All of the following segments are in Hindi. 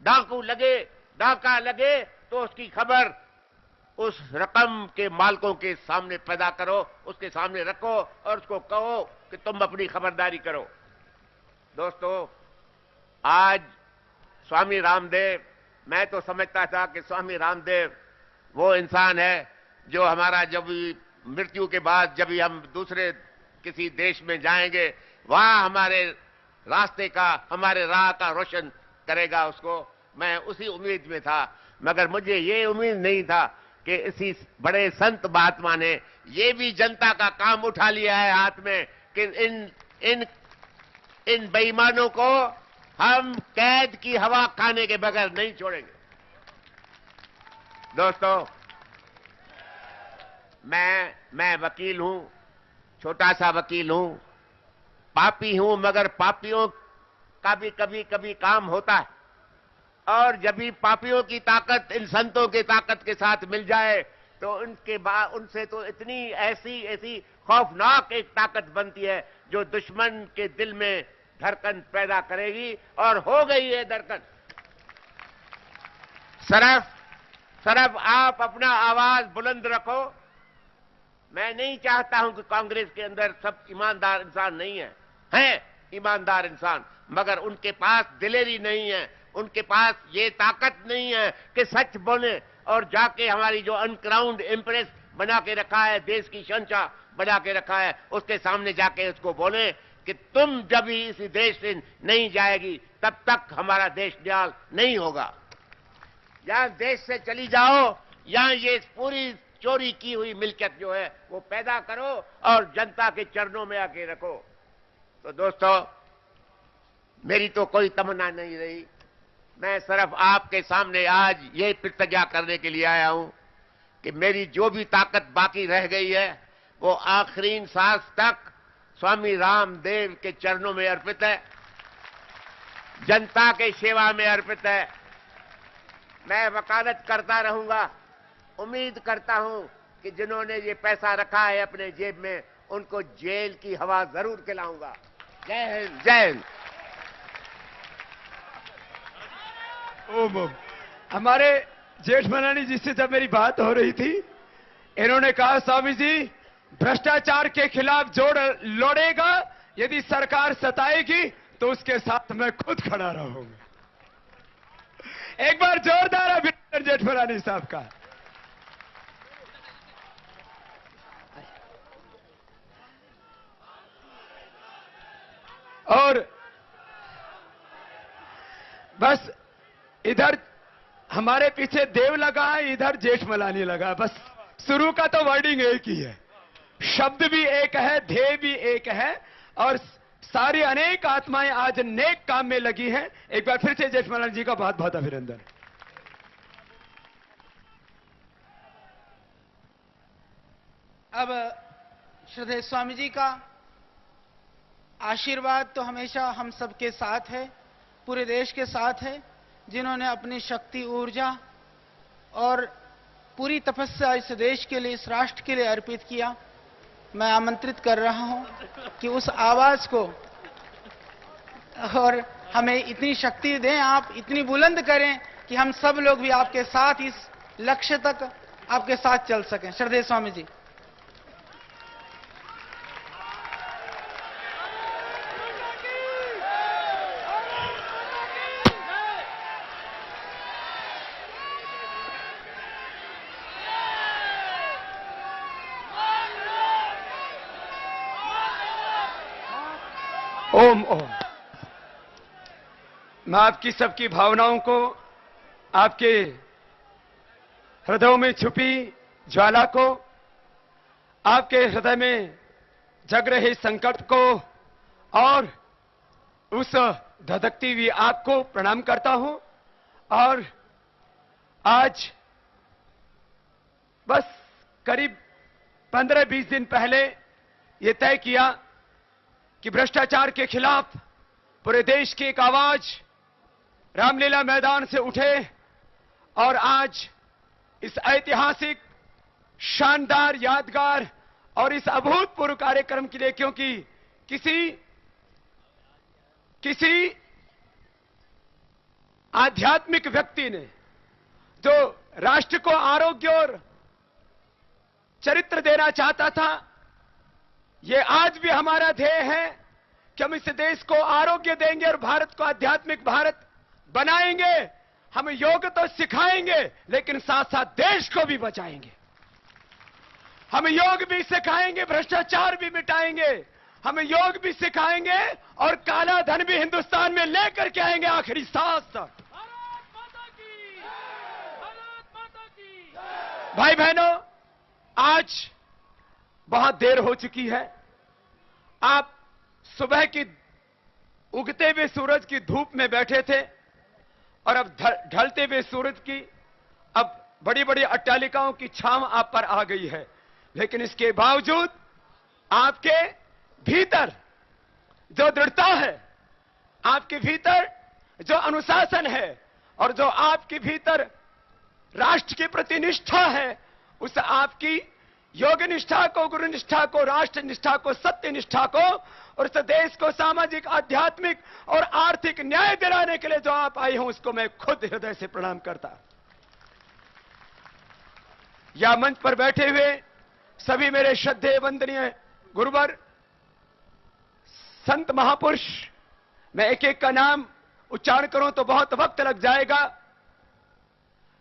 डाका लगे तो उसकी खबर उस रकम के मालिकों के सामने पैदा करो, उसके सामने रखो और उसको कहो कि तुम अपनी खबरदारी करो। दोस्तों, आज स्वामी रामदेव, मैं तो समझता था कि स्वामी रामदेव वो इंसान है जो हमारा जब मृत्यु के बाद जब भी हम दूसरे किसी देश में जाएंगे वहां हमारे रास्ते का, हमारे राह का रोशन करेगा उसको। मैं उसी उम्मीद में था, मगर मुझे ये उम्मीद नहीं था कि इसी बड़े संत महात्मा ने ये भी जनता का काम उठा लिया है हाथ में कि इन बेईमानों को हम कैद की हवा खाने के बगैर नहीं छोड़ेंगे। दोस्तों, मैं वकील हूं, छोटा सा वकील हूं, पापी हूं, मगर पापियों का भी कभी कभी काम होता है। और जब भी पापियों की ताकत इन संतों की ताकत के साथ मिल जाए तो उनके बाद उनसे तो इतनी ऐसी खौफनाक एक ताकत बनती है जो दुश्मन के दिल में धड़कन पैदा करेगी, और हो गई है धड़कन। सरफ आप अपना आवाज बुलंद रखो। मैं नहीं चाहता हूं कि कांग्रेस के अंदर सब ईमानदार इंसान नहीं है ईमानदार इंसान, मगर उनके पास दिलेरी नहीं है, उनके पास ये ताकत नहीं है कि सच बोले और जाके हमारी जो अनक्राउंड इम्प्रेस बना के रखा है, देश की शंचा बना के रखा है, उसके सामने जाके उसको बोले कि तुम जब भी इस देश से नहीं जाएगी तब तक हमारा देश न्याल नहीं होगा। यहां देश से चली जाओ, यहां ये पूरी चोरी की हुई मिल्कियत जो है वो पैदा करो और जनता के चरणों में आके रखो। तो दोस्तों, मेरी तो कोई तमन्ना नहीं रही, मैं सिर्फ आपके सामने आज ये प्रतिज्ञा करने के लिए आया हूं कि मेरी जो भी ताकत बाकी रह गई है वो आखिरी सांस तक स्वामी रामदेव के चरणों में अर्पित है, जनता के सेवा में अर्पित है। मैं वकालत करता रहूंगा, उम्मीद करता हूं कि जिन्होंने ये पैसा रखा है अपने जेब में उनको जेल की हवा जरूर खिलाऊंगा। जय हिंद, जय हिंद। हमारे जेठमलानी जी से जब मेरी बात हो रही थी, इन्होंने कहा स्वामी जी भ्रष्टाचार के खिलाफ जोड़ लड़ेगा, यदि सरकार सताएगी तो उसके साथ मैं खुद खड़ा रहूंगा। एक बार जोरदार अभिनंदन जेठमलानी साहब का। और बस इधर हमारे पीछे देव लगा है, इधर जेठमलानी लगा, बस शुरू का तो वर्डिंग एक ही है, शब्द भी एक है, ध्येय भी एक है, और सारी अनेक आत्माएं आज नेक काम में लगी हैं। एक बार फिर से जेठमलानी जी का बहुत बहुत अभिनंदन। अब श्रद्धेय स्वामी जी का आशीर्वाद तो हमेशा हम सबके साथ है, पूरे देश के साथ है, जिन्होंने अपनी शक्ति, ऊर्जा और पूरी तपस्या इस देश के लिए, इस राष्ट्र के लिए अर्पित किया। मैं आमंत्रित कर रहा हूं कि उस आवाज को और हमें इतनी शक्ति दें, आप इतनी बुलंद करें कि हम सब लोग भी आपके साथ इस लक्ष्य तक आपके साथ चल सकें। श्रद्धेय स्वामी जी। ओम ओम। मैं आपकी सबकी भावनाओं को, आपके हृदयों में छुपी ज्वाला को, आपके हृदय में जग रहे संकट को और उस धधकती हुई आग को प्रणाम करता हूं। और आज बस करीब 15-20 दिन पहले यह तय किया कि भ्रष्टाचार के खिलाफ पूरे देश की एक आवाज रामलीला मैदान से उठे, और आज इस ऐतिहासिक, शानदार, यादगार और इस अभूतपूर्व कार्यक्रम के लिए, क्योंकि किसी आध्यात्मिक व्यक्ति ने, जो राष्ट्र को आरोग्य और चरित्र देना चाहता था, ये आज भी हमारा ध्येय है कि हम इस देश को आरोग्य देंगे और भारत को आध्यात्मिक भारत बनाएंगे। हम योग तो सिखाएंगे, लेकिन साथ साथ देश को भी बचाएंगे। हम योग भी सिखाएंगे, भ्रष्टाचार भी मिटाएंगे। हम योग भी सिखाएंगे और काला धन भी हिंदुस्तान में लेकर के आएंगे आखिरी सांस तक। भाई बहनों, आज बहुत देर हो चुकी है। आप सुबह की उगते हुए सूरज की धूप में बैठे थे और अब ढलते हुए सूरज की अब बड़ी बड़ी अट्टालिकाओं की छांव आप पर आ गई है। लेकिन इसके बावजूद आपके भीतर जो दृढ़ता है, आपके भीतर जो अनुशासन है और जो आपके भीतर राष्ट्र के प्रति निष्ठा है, उस आपकी योग निष्ठा को, गुरु निष्ठा को, राष्ट्र निष्ठा को, सत्य निष्ठा को और इस देश को सामाजिक, आध्यात्मिक और आर्थिक न्याय दिलाने के लिए जो आप आई हो, उसको मैं खुद हृदय से प्रणाम करता। या मंच पर बैठे हुए सभी मेरे श्रद्धेय वंदनीय गुरुवर, संत महापुरुष, मैं एक एक का नाम उच्चारण करूं तो बहुत वक्त लग जाएगा।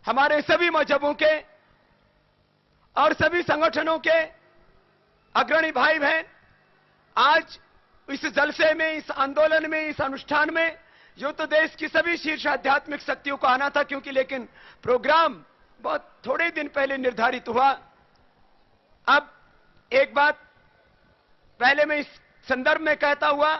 हमारे सभी मजहबों के और सभी संगठनों के अग्रणी भाई बहन आज इस जलसे में, इस आंदोलन में, इस अनुष्ठान में, जो तो देश की सभी शीर्ष आध्यात्मिक शक्तियों को आना था, क्योंकि लेकिन प्रोग्राम बहुत थोड़े दिन पहले निर्धारित हुआ। अब एक बात पहले मैं इस संदर्भ में कहता हुआ,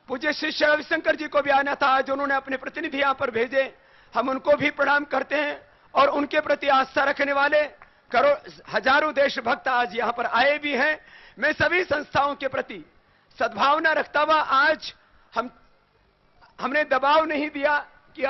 पूज्य श्री रविशंकर जी को भी आना था, आज उन्होंने अपने प्रतिनिधि यहां पर भेजे, हम उनको भी प्रणाम करते हैं और उनके प्रति आस्था रखने वाले हजारों देशभक्त आज यहां पर आए भी हैं। मैं सभी संस्थाओं के प्रति सद्भावना रखता हुआ आज हमने दबाव नहीं दिया कि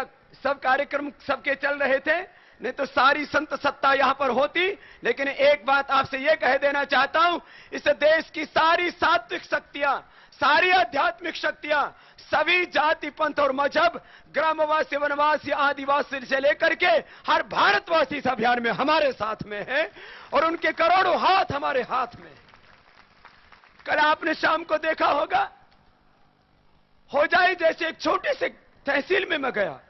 सब कार्यक्रम सबके चल रहे थे, नहीं तो सारी संत सत्ता यहां पर होती। लेकिन एक बात आपसे यह कह देना चाहता हूं, इस देश की सारी सात्विक शक्तियां, सारी आध्यात्मिक शक्तियां, सभी जाति, पंथ और मजहब, ग्रामवासी, वनवासी, आदिवासी से लेकर के हर भारतवासी इस अभियान में हमारे साथ में है और उनके करोड़ों हाथ हमारे हाथ में। कल आपने शाम को देखा होगा, होजाई जैसे एक छोटे से तहसील में मैं गया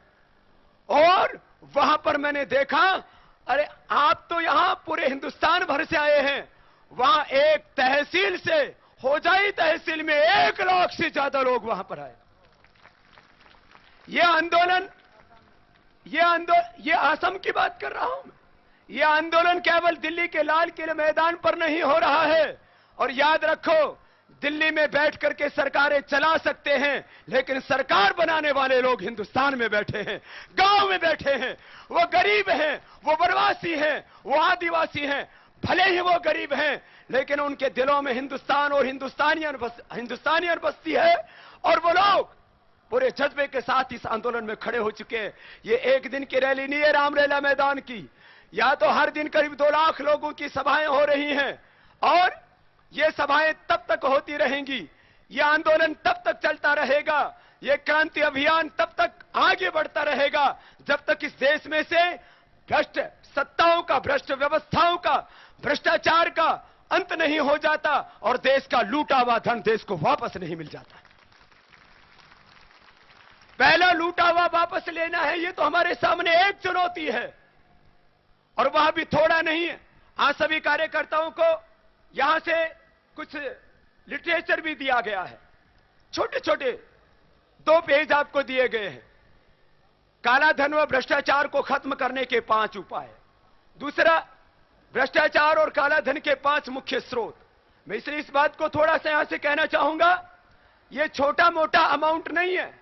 और वहां पर मैंने देखा, अरे आप तो यहां पूरे हिंदुस्तान भर से आए हैं, वहां एक तहसील से, होजाई तहसील में 1 लाख से ज्यादा लोग वहां पर आए। ये असम की बात कर रहा हूं मैं। ये आंदोलन केवल दिल्ली के लाल किले मैदान पर नहीं हो रहा है। और याद रखो, दिल्ली में बैठ करके सरकारें चला सकते हैं, लेकिन सरकार बनाने वाले लोग हिंदुस्तान में बैठे हैं, गांव में बैठे हैं। वो गरीब हैं, वो वनवासी हैं, वो आदिवासी हैं। भले ही वो गरीब हैं, लेकिन उनके दिलों में हिंदुस्तान और हिंदुस्तानियत बसती है और वो लोग पूरे जज्बे के साथ इस आंदोलन में खड़े हो चुके हैं। ये एक दिन की रैली नहीं है रामलीला मैदान की, या तो हर दिन करीब 2 लाख लोगों की सभाएं हो रही हैं और ये सभाएं तब तक होती रहेंगी, ये आंदोलन तब तक चलता रहेगा, ये क्रांति अभियान तब तक आगे बढ़ता रहेगा जब तक इस देश में से भ्रष्ट सत्ताओं का, भ्रष्ट व्यवस्थाओं का, भ्रष्टाचार का अंत नहीं हो जाता और देश का लूटा हुआ धन देश को वापस नहीं मिल जाता। पहला लूटा हुआ वापस लेना है, ये तो हमारे सामने एक चुनौती है और वह भी थोड़ा नहीं है। आज सभी कार्यकर्ताओं को यहां से कुछ लिटरेचर भी दिया गया है, छोटे छोटे 2 पेज आपको दिए गए हैं। काला धन व भ्रष्टाचार को खत्म करने के 5 उपाय। दूसरा, भ्रष्टाचार और काला धन के 5 मुख्य स्रोत। मैं इसलिए इस बात को थोड़ा सा यहां से कहना चाहूंगा, यह छोटा मोटा अमाउंट नहीं है,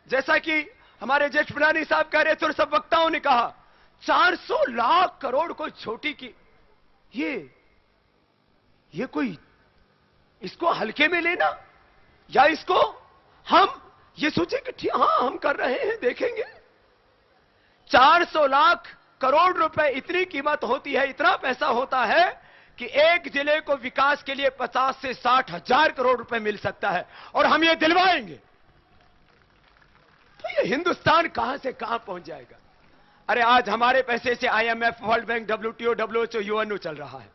जैसा कि हमारे ज्येष्ठ प्रधानी साहब कह रहे थे और सब वक्ताओं ने कहा, 400 लाख करोड़ कोई छोटी की, ये कोई इसको हल्के में लेना या इसको हम ये सोचे कि ठीक, हां हम कर रहे हैं, देखेंगे। 400 लाख करोड़ रुपए इतनी कीमत होती है, इतना पैसा होता है कि एक जिले को विकास के लिए 50 से 60 हजार करोड़ रुपए मिल सकता है और हम ये दिलवाएंगे। तो ये हिंदुस्तान कहां से कहां पहुंच जाएगा? अरे आज हमारे पैसे से IMF, world bank, WTO, WHO, UNO चल रहा है।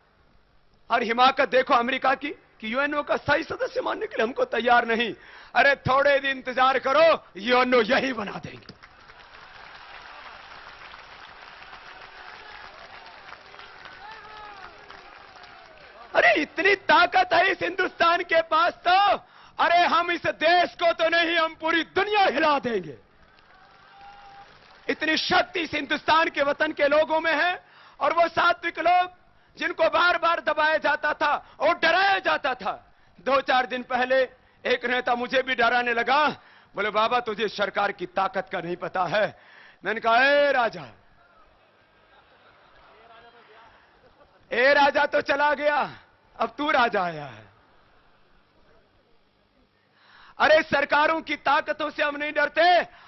और हिमाकत देखो अमेरिका की कि UNO का स्थायी सदस्य मानने के लिए हमको तैयार नहीं। अरे थोड़े दिन इंतजार करो, UNO यही बना देंगे। अरे इतनी ताकत है इस हिंदुस्तान के पास तो, अरे हम इस देश को तो नहीं, हम पूरी दुनिया हिला देंगे। इतनी शक्ति इस हिंदुस्तान के वतन के लोगों में है। और वो सात्विक लोग जिनको बार बार दबाया जाता था और डराया जाता था, 2-4 दिन पहले एक नेता मुझे भी डराने लगा, बोले बाबा तुझे सरकार की ताकत का नहीं पता है। मैंने कहा ए राजा तो चला गया, अब तू राजा आया है। अरे सरकारों की ताकतों से हम नहीं डरते।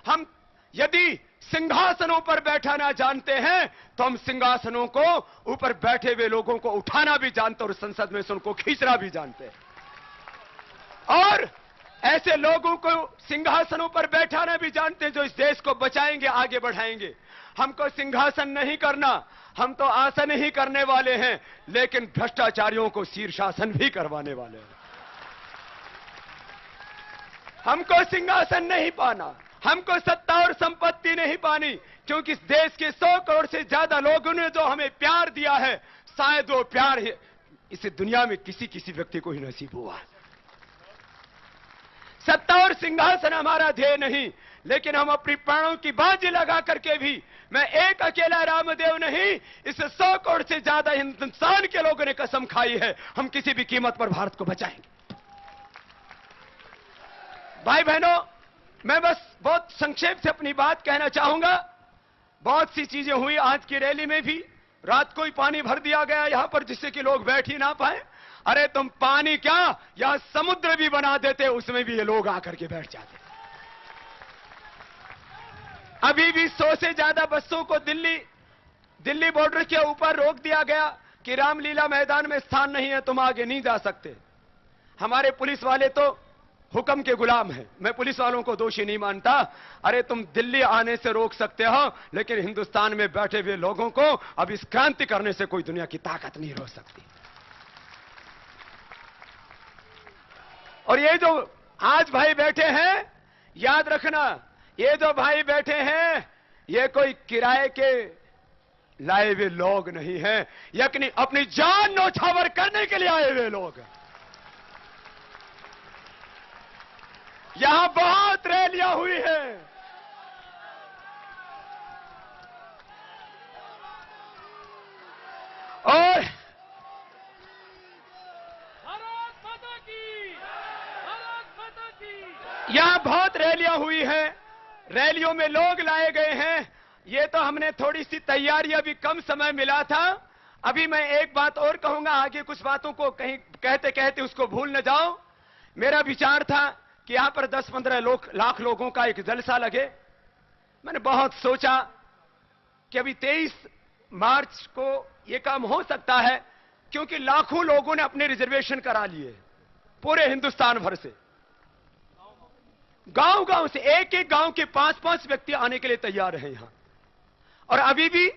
हम यदि सिंहासनों पर बैठाना जानते हैं तो हम सिंहासनों को ऊपर बैठे हुए लोगों को उठाना भी जानते और संसद में से उनको खींचना भी जानते हैं। और ऐसे लोगों को सिंहासनों पर बैठाना भी जानते हैं जो इस देश को बचाएंगे, आगे बढ़ाएंगे। हमको सिंहासन नहीं करना, हम तो आसन ही करने वाले हैं, लेकिन भ्रष्टाचारियों को शीर्षासन भी करवाने वाले हैं। हमको सिंहासन नहीं पाना, हमको सत्ता और संपत्ति नहीं पानी, क्योंकि इस देश के 100 करोड़ से ज्यादा लोगों ने जो हमें प्यार दिया है, शायद वो प्यार है इस दुनिया में किसी व्यक्ति को ही नसीब हुआ है। सत्ता और सिंहासन हमारा ध्येय नहीं, लेकिन हम अपनी प्राणों की बाजी लगा करके भी, मैं एक अकेला रामदेव नहीं, इस 100 करोड़ से ज्यादा हिंदुस्तान के लोगों ने कसम खाई है, हम किसी भी कीमत पर भारत को बचाएंगे। भाई बहनों, मैं बस बहुत संक्षेप से अपनी बात कहना चाहूंगा। बहुत सी चीजें हुई आज की रैली में भी। रात को ही पानी भर दिया गया यहां पर, जिससे कि लोग बैठ ही ना पाए। अरे तुम पानी क्या, यहां समुद्र भी बना देते, उसमें भी ये लोग आकर के बैठ जाते। अभी भी 100 से ज्यादा बसों को दिल्ली बॉर्डर के ऊपर रोक दिया गया कि रामलीला मैदान में स्थान नहीं है, तुम आगे नहीं जा सकते। हमारे पुलिस वाले तो हुक्म के गुलाम हैं। मैं पुलिस वालों को दोषी नहीं मानता। अरे तुम दिल्ली आने से रोक सकते हो, लेकिन हिंदुस्तान में बैठे हुए लोगों को अब इस क्रांति करने से कोई दुनिया की ताकत नहीं रोक सकती। और ये जो आज भाई बैठे हैं, याद रखना, ये जो भाई बैठे हैं, ये कोई किराए के लाए हुए लोग नहीं हैं, यकीन अपनी जान न्यौछावर करने के लिए आए हुए लोग हैं। यहां बहुत रैलियां हुई हैं, और यहां बहुत रैलियां हुई हैं, रैलियों में लोग लाए गए हैं। ये तो हमने थोड़ी सी तैयारी, अभी कम समय मिला था। अभी मैं एक बात और कहूंगा, आगे कुछ बातों को कहीं कहते कहते उसको भूल न जाओ। मेरा विचार था कि यहां पर 10-15 लाख लोगों का एक जलसा लगे। मैंने बहुत सोचा कि अभी 23 मार्च को यह काम हो सकता है, क्योंकि लाखों लोगों ने अपने रिजर्वेशन करा लिए पूरे हिंदुस्तान भर से। गांव-गांव से एक एक गांव के 5-5 व्यक्ति आने के लिए तैयार हैं यहां। और अभी भी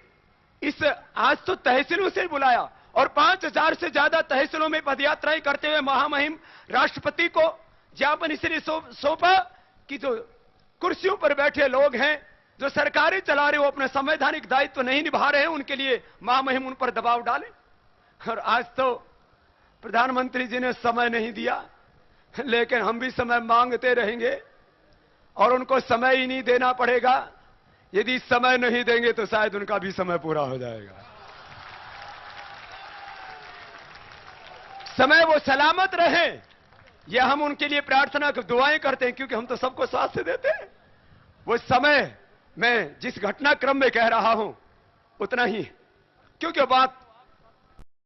आज तो तहसीलों से बुलाया, और 5000 से ज्यादा तहसीलों में पदयात्राएं करते हुए महामहिम राष्ट्रपति को ज्ञापन इसलिए सौंपा कि जो कुर्सियों पर बैठे लोग हैं, जो सरकारें चला रहे, वो अपना संवैधानिक दायित्व नहीं निभा रहे हैं, उनके लिए महामहिम उन पर दबाव डाले। और आज तो प्रधानमंत्री जी ने समय नहीं दिया, लेकिन हम भी समय मांगते रहेंगे और उनको समय ही नहीं देना पड़ेगा। यदि समय नहीं देंगे तो शायद उनका भी समय पूरा हो जाएगा। समय वो सलामत रहे, यह हम उनके लिए प्रार्थना दुआएं करते हैं, क्योंकि हम तो सबको स्वास्थ्य देते हैं। वो समय मैं जिस घटनाक्रम में कह रहा हूं उतना ही, क्योंकि बात